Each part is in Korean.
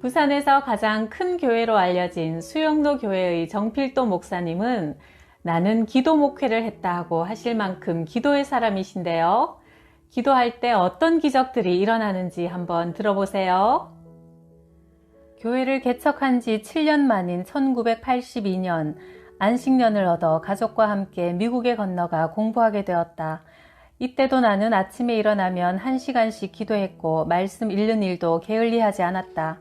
부산에서 가장 큰 교회로 알려진 수영로 교회의 정필도 목사님은 나는 기도 목회를 했다 하고 하실 만큼 기도의 사람이신데요. 기도할 때 어떤 기적들이 일어나는지 한번 들어보세요. 교회를 개척한 지 7년 만인 1982년 안식년을 얻어 가족과 함께 미국에 건너가 공부하게 되었다. 이때도 나는 아침에 일어나면 1시간씩 기도했고 말씀 읽는 일도 게을리하지 않았다.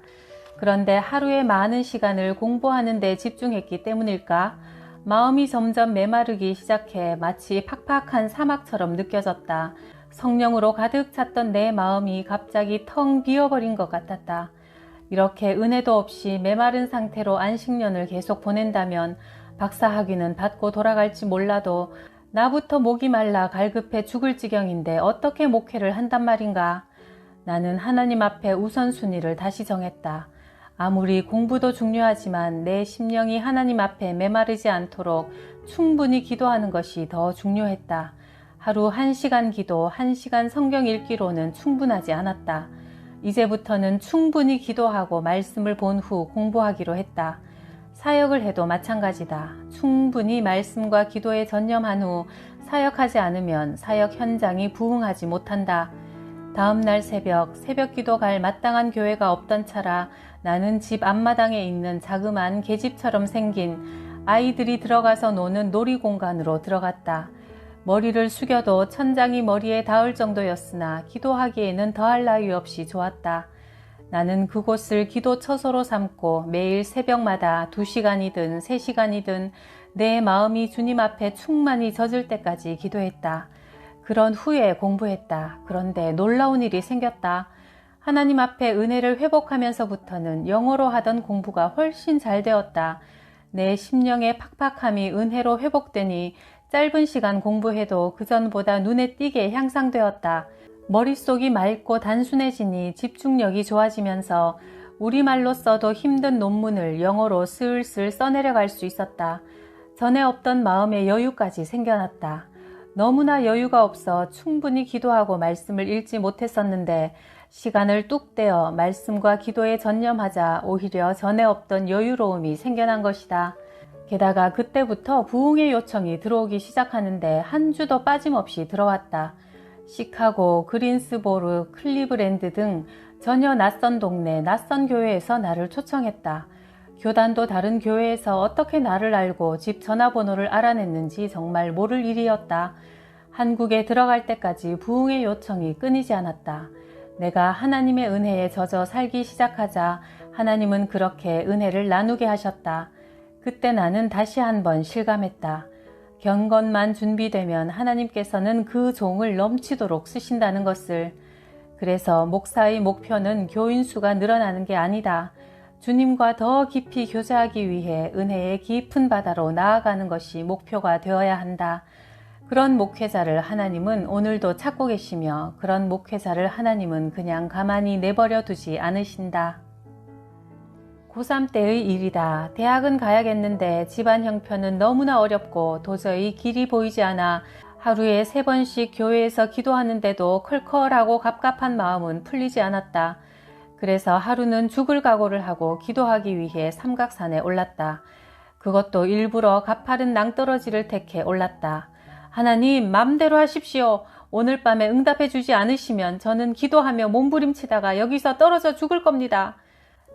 그런데 하루에 많은 시간을 공부하는 데 집중했기 때문일까? 마음이 점점 메마르기 시작해 마치 팍팍한 사막처럼 느껴졌다. 성령으로 가득 찼던 내 마음이 갑자기 텅 비어버린 것 같았다. 이렇게 은혜도 없이 메마른 상태로 안식년을 계속 보낸다면 박사학위는 받고 돌아갈지 몰라도 나부터 목이 말라 갈급해 죽을 지경인데 어떻게 목회를 한단 말인가? 나는 하나님 앞에 우선순위를 다시 정했다. 아무리 공부도 중요하지만 내 심령이 하나님 앞에 메마르지 않도록 충분히 기도하는 것이 더 중요했다. 하루 1시간 기도, 1시간 성경 읽기로는 충분하지 않았다. 이제부터는 충분히 기도하고 말씀을 본 후 공부하기로 했다. 사역을 해도 마찬가지다. 충분히 말씀과 기도에 전념한 후 사역하지 않으면 사역 현장이 부흥하지 못한다. 다음날 새벽 기도 갈 마땅한 교회가 없던 차라 나는 집 앞마당에 있는 자그마한 계집처럼 생긴 아이들이 들어가서 노는 놀이공간으로 들어갔다. 머리를 숙여도 천장이 머리에 닿을 정도였으나 기도하기에는 더할 나위 없이 좋았다. 나는 그곳을 기도 처소로 삼고 매일 새벽마다 2시간이든 3시간이든 내 마음이 주님 앞에 충만히 젖을 때까지 기도했다. 그런 후에 공부했다. 그런데 놀라운 일이 생겼다. 하나님 앞에 은혜를 회복하면서부터는 영어로 하던 공부가 훨씬 잘 되었다. 내 심령의 팍팍함이 은혜로 회복되니 짧은 시간 공부해도 그전보다 눈에 띄게 향상되었다. 머릿속이 맑고 단순해지니 집중력이 좋아지면서 우리말로 써도 힘든 논문을 영어로 슬슬 써내려갈 수 있었다. 전에 없던 마음의 여유까지 생겨났다. 너무나 여유가 없어 충분히 기도하고 말씀을 읽지 못했었는데 시간을 뚝 떼어 말씀과 기도에 전념하자 오히려 전에 없던 여유로움이 생겨난 것이다. 게다가 그때부터 부흥의 요청이 들어오기 시작하는데 한 주도 빠짐없이 들어왔다. 시카고, 그린스보르, 클리브랜드 등 전혀 낯선 동네, 낯선 교회에서 나를 초청했다. 교단도 다른 교회에서 어떻게 나를 알고 집 전화번호를 알아냈는지 정말 모를 일이었다. 한국에 들어갈 때까지 부흥의 요청이 끊이지 않았다. 내가 하나님의 은혜에 젖어 살기 시작하자 하나님은 그렇게 은혜를 나누게 하셨다. 그때 나는 다시 한번 실감했다. 경건만 준비되면 하나님께서는 그 종을 넘치도록 쓰신다는 것을. 그래서 목사의 목표는 교인 수가 늘어나는 게 아니다. 주님과 더 깊이 교제하기 위해 은혜의 깊은 바다로 나아가는 것이 목표가 되어야 한다. 그런 목회자를 하나님은 오늘도 찾고 계시며 그런 목회자를 하나님은 그냥 가만히 내버려 두지 않으신다. 고3 때의 일이다. 대학은 가야겠는데 집안 형편은 너무나 어렵고 도저히 길이 보이지 않아 하루에 3번씩 교회에서 기도하는데도 컬컬하고 갑갑한 마음은 풀리지 않았다. 그래서 하루는 죽을 각오를 하고 기도하기 위해 삼각산에 올랐다. 그것도 일부러 가파른 낭떠러지를 택해 올랐다. 하나님, 맘대로 하십시오. 오늘 밤에 응답해 주지 않으시면 저는 기도하며 몸부림치다가 여기서 떨어져 죽을 겁니다.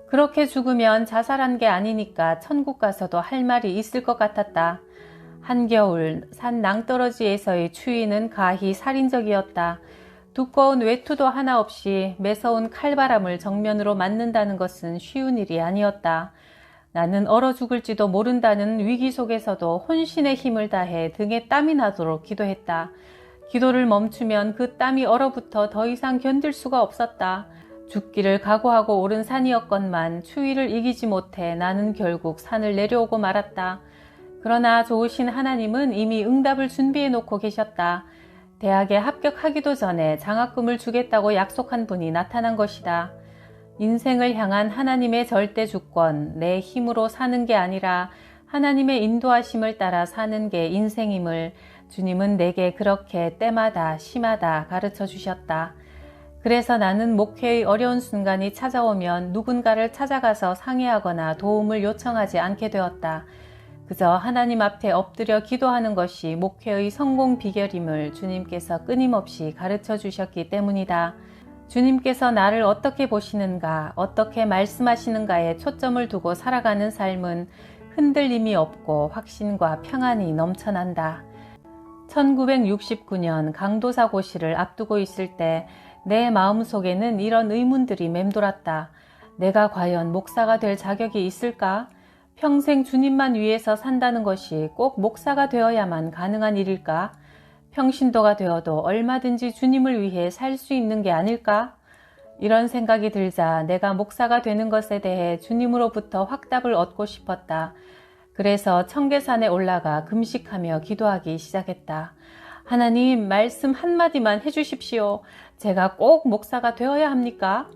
그렇게 죽으면 자살한 게 아니니까 천국 가서도 할 말이 있을 것 같았다. 한겨울 산 낭떠러지에서의 추위는 가히 살인적이었다. 두꺼운 외투도 하나 없이 매서운 칼바람을 정면으로 맞는다는 것은 쉬운 일이 아니었다. 나는 얼어 죽을지도 모른다는 위기 속에서도 혼신의 힘을 다해 등에 땀이 나도록 기도했다. 기도를 멈추면 그 땀이 얼어붙어 더 이상 견딜 수가 없었다. 죽기를 각오하고 오른 산이었건만 추위를 이기지 못해 나는 결국 산을 내려오고 말았다. 그러나 좋으신 하나님은 이미 응답을 준비해 놓고 계셨다. 대학에 합격하기도 전에 장학금을 주겠다고 약속한 분이 나타난 것이다. 인생을 향한 하나님의 절대 주권, 내 힘으로 사는 게 아니라 하나님의 인도하심을 따라 사는 게 인생임을 주님은 내게 그렇게 때마다 시마다 가르쳐 주셨다. 그래서 나는 목회의 어려운 순간이 찾아오면 누군가를 찾아가서 상의하거나 도움을 요청하지 않게 되었다. 그저 하나님 앞에 엎드려 기도하는 것이 목회의 성공 비결임을 주님께서 끊임없이 가르쳐 주셨기 때문이다. 주님께서 나를 어떻게 보시는가, 어떻게 말씀하시는가에 초점을 두고 살아가는 삶은 흔들림이 없고 확신과 평안이 넘쳐난다. 1969년 강도사 고시를 앞두고 있을 때 내 마음속에는 이런 의문들이 맴돌았다. 내가 과연 목사가 될 자격이 있을까? 평생 주님만 위해서 산다는 것이 꼭 목사가 되어야만 가능한 일일까? 평신도가 되어도 얼마든지 주님을 위해 살 수 있는 게 아닐까? 이런 생각이 들자 내가 목사가 되는 것에 대해 주님으로부터 확답을 얻고 싶었다. 그래서 청계산에 올라가 금식하며 기도하기 시작했다. 하나님, 말씀 한마디만 해주십시오. 제가 꼭 목사가 되어야 합니까?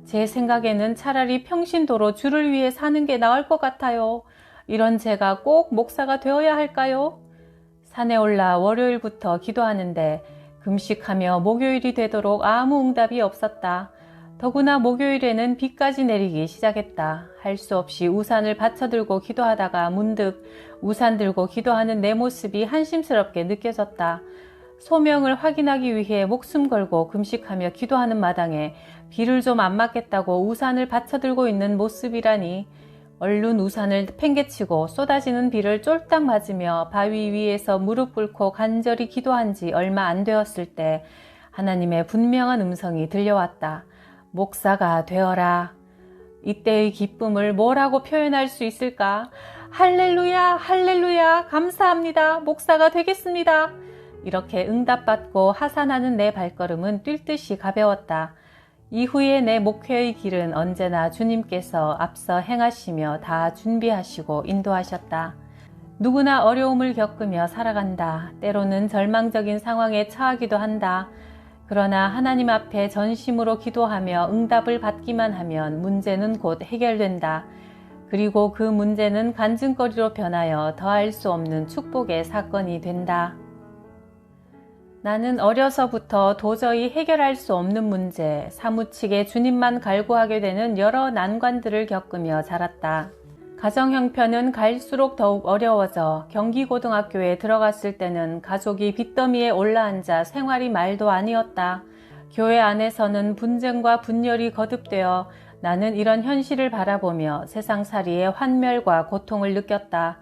제 생각에는 차라리 평신도로 주를 위해 사는 게 나을 것 같아요. 이런 제가 꼭 목사가 되어야 할까요? 산에 올라 월요일부터 기도하는데 금식하며 목요일이 되도록 아무 응답이 없었다. 더구나 목요일에는 비까지 내리기 시작했다. 할 수 없이 우산을 받쳐들고 기도하다가 문득 우산 들고 기도하는 내 모습이 한심스럽게 느껴졌다. 소명을 확인하기 위해 목숨 걸고 금식하며 기도하는 마당에 비를 좀 안 맞겠다고 우산을 받쳐들고 있는 모습이라니. 얼른 우산을 팽개치고 쏟아지는 비를 쫄딱 맞으며 바위 위에서 무릎 꿇고 간절히 기도한 지 얼마 안 되었을 때 하나님의 분명한 음성이 들려왔다. 목사가 되어라. 이때의 기쁨을 뭐라고 표현할 수 있을까? 할렐루야, 할렐루야, 감사합니다. 목사가 되겠습니다. 이렇게 응답받고 하산하는 내 발걸음은 뛸 듯이 가벼웠다. 이후에 내 목회의 길은 언제나 주님께서 앞서 행하시며 다 준비하시고 인도하셨다. 누구나 어려움을 겪으며 살아간다. 때로는 절망적인 상황에 처하기도 한다. 그러나 하나님 앞에 전심으로 기도하며 응답을 받기만 하면 문제는 곧 해결된다. 그리고 그 문제는 간증거리로 변하여 더할 수 없는 축복의 사건이 된다. 나는 어려서부터 도저히 해결할 수 없는 문제, 사무치게 주님만 갈구하게 되는 여러 난관들을 겪으며 자랐다. 가정 형편은 갈수록 더욱 어려워져 경기고등학교에 들어갔을 때는 가족이 빚더미에 올라앉아 생활이 말도 아니었다. 교회 안에서는 분쟁과 분열이 거듭되어 나는 이런 현실을 바라보며 세상살이의 환멸과 고통을 느꼈다.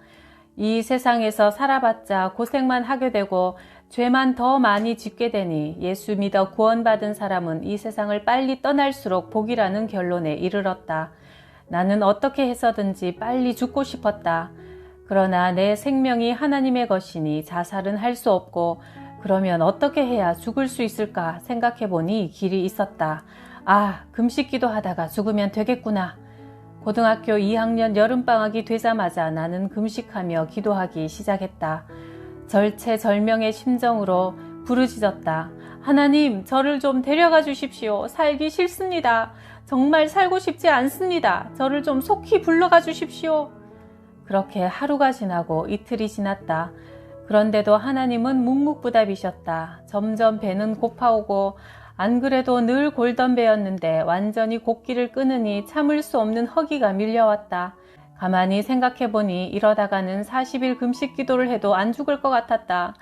이 세상에서 살아봤자 고생만 하게 되고 죄만 더 많이 짓게 되니 예수 믿어 구원받은 사람은 이 세상을 빨리 떠날수록 복이라는 결론에 이르렀다. 나는 어떻게 해서든지 빨리 죽고 싶었다. 그러나 내 생명이 하나님의 것이니 자살은 할 수 없고 그러면 어떻게 해야 죽을 수 있을까 생각해보니 길이 있었다. 아, 금식기도 하다가 죽으면 되겠구나. 고등학교 2학년 여름방학이 되자마자 나는 금식하며 기도하기 시작했다. 절체절명의 심정으로 부르짖었다. 하나님, 저를 좀 데려가 주십시오. 살기 싫습니다. 정말 살고 싶지 않습니다. 저를 좀 속히 불러가 주십시오. 그렇게 하루가 지나고 이틀이 지났다. 그런데도 하나님은 묵묵부답이셨다. 점점 배는 고파오고 안 그래도 늘 골던 배였는데 완전히 곡기를 끊으니 참을 수 없는 허기가 밀려왔다. 가만히 생각해보니 이러다가는 40일 금식 기도를 해도 안 죽을 것 같았다.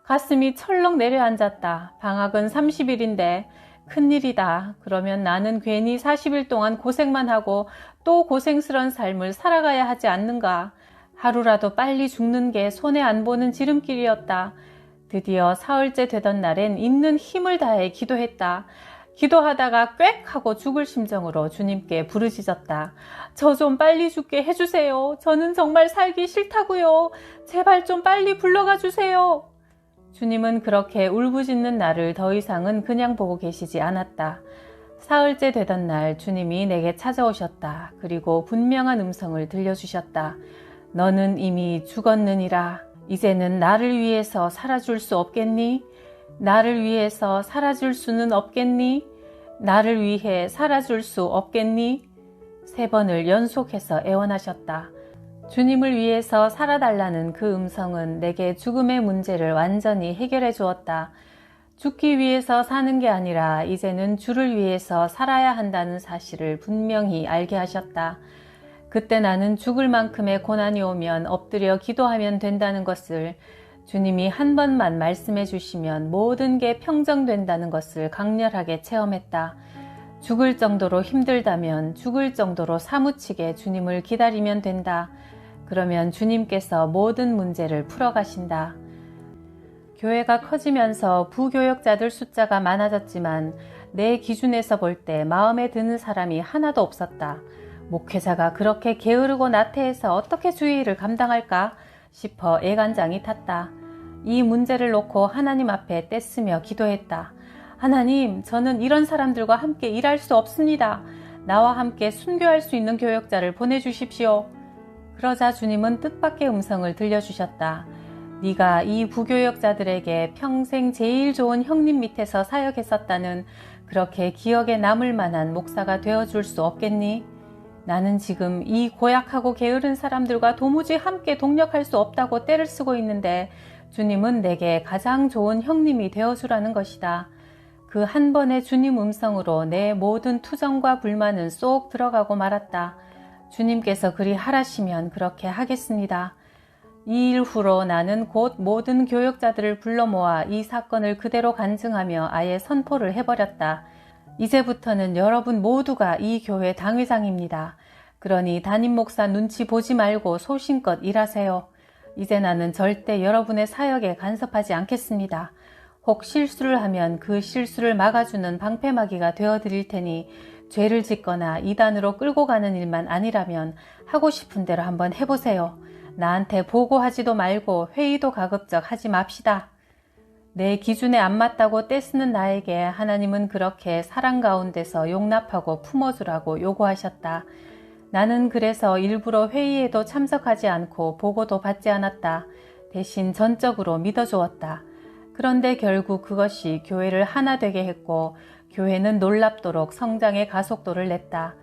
가슴이 철렁 내려앉았다. 방학은 30일인데 큰일이다. 그러면 나는 괜히 40일 동안 고생만 하고 또 고생스러운 삶을 살아가야 하지 않는가. 하루라도 빨리 죽는 게 손에 안 보는 지름길이었다. 드디어 사흘째 되던 날엔 있는 힘을 다해 기도했다. 기도하다가 꽥 하고 죽을 심정으로 주님께 부르짖었다. 저 좀 빨리 죽게 해주세요. 저는 정말 살기 싫다고요. 제발 좀 빨리 불러가 주세요. 주님은 그렇게 울부짖는 나를 더 이상은 그냥 보고 계시지 않았다. 사흘째 되던 날 주님이 내게 찾아오셨다. 그리고 분명한 음성을 들려주셨다. 너는 이미 죽었느니라. 이제는 나를 위해서 살아줄 수 없겠니? 나를 위해서 살아줄 수는 없겠니? 나를 위해 살아줄 수 없겠니? 3번을 연속해서 애원하셨다. 주님을 위해서 살아달라는 그 음성은 내게 죽음의 문제를 완전히 해결해 주었다. 죽기 위해서 사는 게 아니라 이제는 주를 위해서 살아야 한다는 사실을 분명히 알게 하셨다. 그때 나는 죽을 만큼의 고난이 오면 엎드려 기도하면 된다는 것을, 주님이 한 번만 말씀해 주시면 모든 게 평정된다는 것을 강렬하게 체험했다. 죽을 정도로 힘들다면 죽을 정도로 사무치게 주님을 기다리면 된다. 그러면 주님께서 모든 문제를 풀어가신다. 교회가 커지면서 부교역자들 숫자가 많아졌지만 내 기준에서 볼 때 마음에 드는 사람이 하나도 없었다. 목회자가 그렇게 게으르고 나태해서 어떻게 주의를 감당할까 싶어 애간장이 탔다. 이 문제를 놓고 하나님 앞에 떼쓰며 기도했다. 하나님, 저는 이런 사람들과 함께 일할 수 없습니다. 나와 함께 순교할 수 있는 교역자를 보내주십시오. 그러자 주님은 뜻밖의 음성을 들려주셨다. 네가 이 부교역자들에게 평생 제일 좋은 형님 밑에서 사역했었다는 그렇게 기억에 남을 만한 목사가 되어줄 수 없겠니? 나는 지금 이 고약하고 게으른 사람들과 도무지 함께 동력할 수 없다고 떼를 쓰고 있는데 주님은 내게 가장 좋은 형님이 되어주라는 것이다. 그 한 번의 주님 음성으로 내 모든 투정과 불만은 쏙 들어가고 말았다. 주님께서 그리 하라시면 그렇게 하겠습니다. 이 일 후로 나는 곧 모든 교역자들을 불러 모아 이 사건을 그대로 간증하며 아예 선포를 해버렸다. 이제부터는 여러분 모두가 이 교회 당회장입니다. 그러니 담임 목사 눈치 보지 말고 소신껏 일하세요. 이제 나는 절대 여러분의 사역에 간섭하지 않겠습니다. 혹 실수를 하면 그 실수를 막아주는 방패막이가 되어드릴 테니 죄를 짓거나 이단으로 끌고 가는 일만 아니라면 하고 싶은 대로 한번 해보세요. 나한테 보고하지도 말고 회의도 가급적 하지 맙시다. 내 기준에 안 맞다고 떼쓰는 나에게 하나님은 그렇게 사랑 가운데서 용납하고 품어주라고 요구하셨다. 나는 그래서 일부러 회의에도 참석하지 않고 보고도 받지 않았다. 대신 전적으로 믿어주었다. 그런데 결국 그것이 교회를 하나 되게 했고 교회는 놀랍도록 성장의 가속도를 냈다.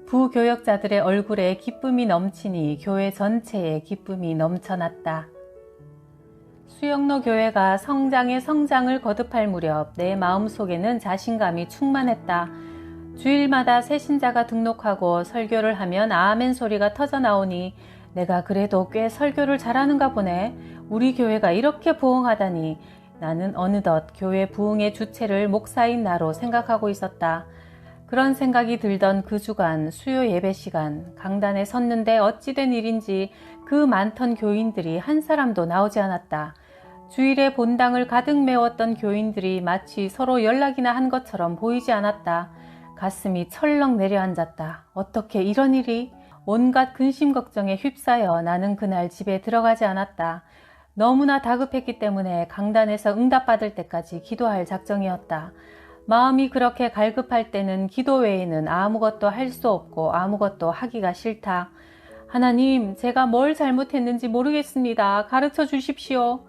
부교역자들의 얼굴에 기쁨이 넘치니 교회 전체에 기쁨이 넘쳐났다. 수영로 교회가 성장의 성장을 거듭할 무렵 내 마음속에는 자신감이 충만했다. 주일마다 새 신자가 등록하고 설교를 하면 아멘 소리가 터져 나오니 내가 그래도 꽤 설교를 잘하는가 보네. 우리 교회가 이렇게 부흥하다니. 나는 어느덧 교회 부흥의 주체를 목사인 나로 생각하고 있었다. 그런 생각이 들던 그 주간 수요 예배 시간 강단에 섰는데 어찌된 일인지 그 많던 교인들이 한 사람도 나오지 않았다. 주일에 본당을 가득 메웠던 교인들이 마치 서로 연락이나 한 것처럼 보이지 않았다. 가슴이 철렁 내려앉았다. 어떻게 이런 일이? 온갖 근심 걱정에 휩싸여 나는 그날 집에 들어가지 않았다. 너무나 다급했기 때문에 강단에서 응답받을 때까지 기도할 작정이었다. 마음이 그렇게 갈급할 때는 기도 외에는 아무것도 할 수 없고 아무것도 하기가 싫다. 하나님, 제가 뭘 잘못했는지 모르겠습니다. 가르쳐 주십시오.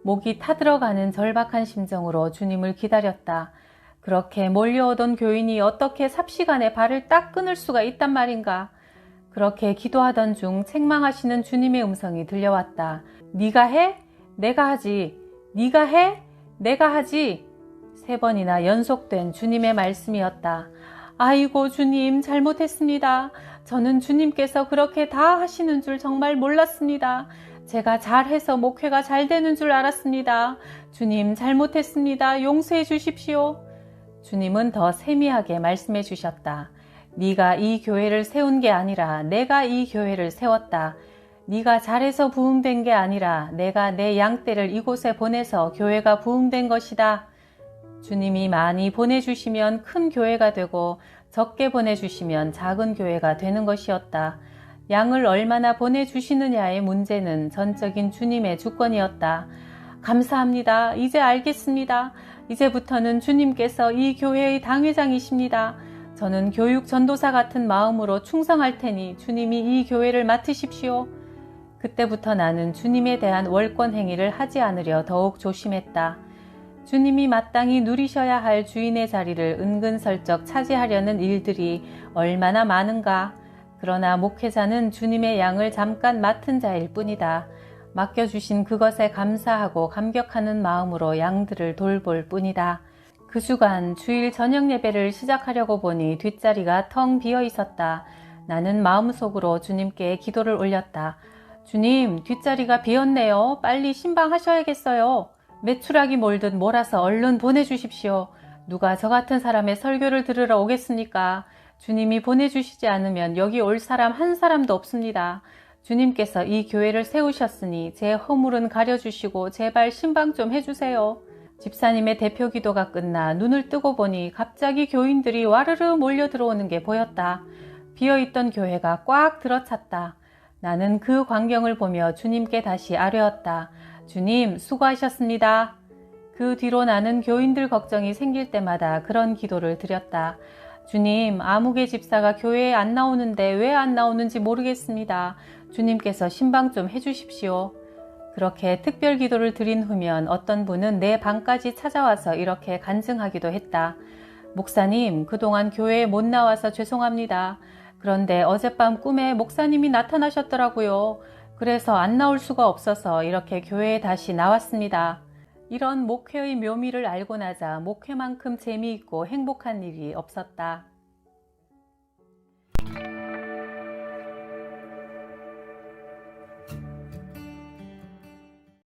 목이 타들어가는 절박한 심정으로 주님을 기다렸다. 그렇게 몰려오던 교인이 어떻게 삽시간에 발을 딱 끊을 수가 있단 말인가. 그렇게 기도하던 중 책망하시는 주님의 음성이 들려왔다. 네가 해? 내가 하지. 네가 해? 내가 하지. 3번이나 연속된 주님의 말씀이었다. 아이고 주님, 잘못했습니다. 저는 주님께서 그렇게 다 하시는 줄 정말 몰랐습니다. 제가 잘해서 목회가 잘 되는 줄 알았습니다. 주님, 잘못했습니다. 용서해 주십시오. 주님은 더 세미하게 말씀해 주셨다. 네가 이 교회를 세운 게 아니라 내가 이 교회를 세웠다. 네가 잘해서 부흥된 게 아니라 내가 내 양떼를 이곳에 보내서 교회가 부흥된 것이다. 주님이 많이 보내주시면 큰 교회가 되고 적게 보내주시면 작은 교회가 되는 것이었다. 양을 얼마나 보내주시느냐의 문제는 전적인 주님의 주권이었다. 감사합니다. 이제 알겠습니다. 이제부터는 주님께서 이 교회의 당회장이십니다. 저는 교육 전도사 같은 마음으로 충성할 테니 주님이 이 교회를 맡으십시오. 그때부터 나는 주님에 대한 월권 행위를 하지 않으려 더욱 조심했다. 주님이 마땅히 누리셔야 할 주인의 자리를 은근슬쩍 차지하려는 일들이 얼마나 많은가. 그러나 목회자는 주님의 양을 잠깐 맡은 자일 뿐이다. 맡겨주신 그것에 감사하고 감격하는 마음으로 양들을 돌볼 뿐이다. 그 주간 주일 저녁 예배를 시작하려고 보니 뒷자리가 텅 비어 있었다. 나는 마음속으로 주님께 기도를 올렸다. 주님, 뒷자리가 비었네요. 빨리 신방하셔야겠어요. 메추라기 몰듯 몰아서 얼른 보내주십시오. 누가 저 같은 사람의 설교를 들으러 오겠습니까? 주님이 보내주시지 않으면 여기 올 사람 한 사람도 없습니다. 주님께서 이 교회를 세우셨으니 제 허물은 가려주시고 제발 신방 좀 해주세요. 집사님의 대표 기도가 끝나 눈을 뜨고 보니 갑자기 교인들이 와르르 몰려 들어오는 게 보였다. 비어있던 교회가 꽉 들어찼다. 나는 그 광경을 보며 주님께 다시 아뢰었다. 주님, 수고하셨습니다. 그 뒤로 나는 교인들 걱정이 생길 때마다 그런 기도를 드렸다. 주님, 아무개 집사가 교회에 안 나오는데 왜 안 나오는지 모르겠습니다. 주님께서 신방 좀 해주십시오. 그렇게 특별 기도를 드린 후면 어떤 분은 내 방까지 찾아와서 이렇게 간증하기도 했다. 목사님, 그동안 교회에 못 나와서 죄송합니다. 그런데 어젯밤 꿈에 목사님이 나타나셨더라고요. 그래서 안 나올 수가 없어서 이렇게 교회에 다시 나왔습니다. 이런 목회의 묘미를 알고 나자 목회만큼 재미있고 행복한 일이 없었다.